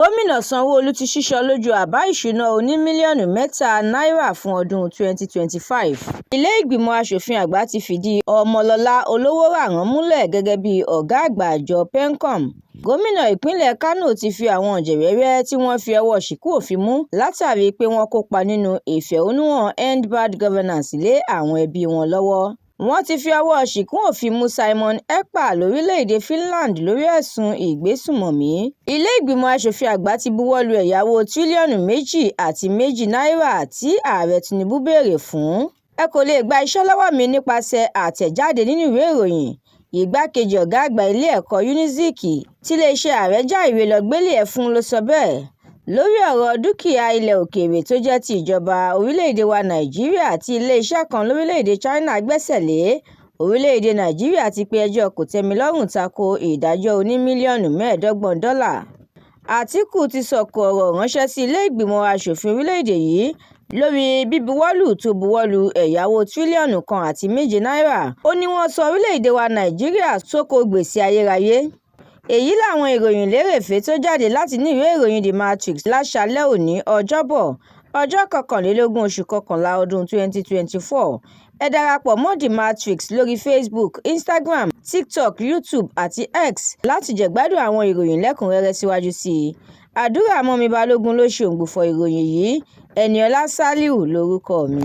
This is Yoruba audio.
Gómìnà Sanwó-Olú ti ṣíṣọ lójú àbá ìṣúná oní-mílíọ̀nù mẹ́ta fún ọdún 2025. Ilé-ìgbìmọ̀ aṣòfin àgbà ti fìdí Ọmọlọ́lá Olówóràrán múlẹ̀ gẹ́gẹ́ bí ọ̀gá àgbà àjọ PENCOM. Gómìnà ìpínlẹ̀ Kánò ti fi àwọn ọ̀jẹ̀wẹ́wẹ́ tí wọ́n fi ọwọ́ ṣìkún òfin mú látàrí pé wọ́n kópa nínú ìfẹ̀hónúhàn End Bad Governance lé àwọn ẹbí wọn lọ́wọ́. Wọ́n ti fi ọwọ́ ṣìkún òfin mú Simon Ekpa lórílẹ̀-èdè Finland lórí ẹ̀sùn ìgbésùmọ̀mí. Ilé-ìgbìmọ̀ aṣòfin àgbà ti buwọ́lu ẹ̀yáwó tírílíọ̀nù $2.2 tí Ààrẹ Tinubu béèrè fún. Ẹ kò lè gba iṣẹ́ lọ́wọ́ mi nípasẹ̀ àtẹ̀jáde nínú ìwé ìròyìn. Igbákejì ọ̀gá àgbà ilé-ẹ̀kọ́ UNIZIK tiléeṣẹ́ ààrẹ já ìwé lọ gbélé ẹ̀ fún ló sọ bẹ́ẹ̀ lórí ọ̀rọ̀ dúkìá ilẹ̀ òkèèrè tó jẹ́ ti ìjọba orílẹ̀-èdè wa Nàìjíríà tí iléeṣẹ́ kan lórílẹ̀-èdè China gbẹ́sẹ̀ lé. Orílẹ̀-èdè Nàìjíríà ti pe ẹjọ́ kòtẹ́milọ́rùn tako ìdájọ́ oní-mílíọ̀nù $25. Àtíkù ti sọ̀kò ọ̀rọ̀ ránṣẹ́ sí ilé-ìgbìmọ̀ aṣòfin orílẹ̀-èdè yìí lórí bíbuwọ́lù tó buwọ́lu ẹ̀yáwó tírílíọ̀nù $1.7. Ó ní wọ́n sọ orílẹ̀-èdè wa Nàìjíríà sóko gbèsè ayérayé. Èyí làwọn ìròyìn lérèfé tó jáde láti inú ìwé ìròyìn The Matrix láṣálẹ́ òní Ọjọ́bọ̀ ọjọ́ 21 oṣù kọkànlá ọdún 2024. Ẹ darapọ̀ mọ́ The Matrix lórí Facebook, Instagram, TikTok, YouTube àti X láti jẹ̀gbádùn àwọn ìròyìn lẹ́kùnrẹ́rẹ́ síwájú sí i. Àdúrà mọ́mi Balógun ló ṣe òǹgbùfọ̀ ìròyìn yìí. Ẹniọlá Sálíù lórúkọ mi.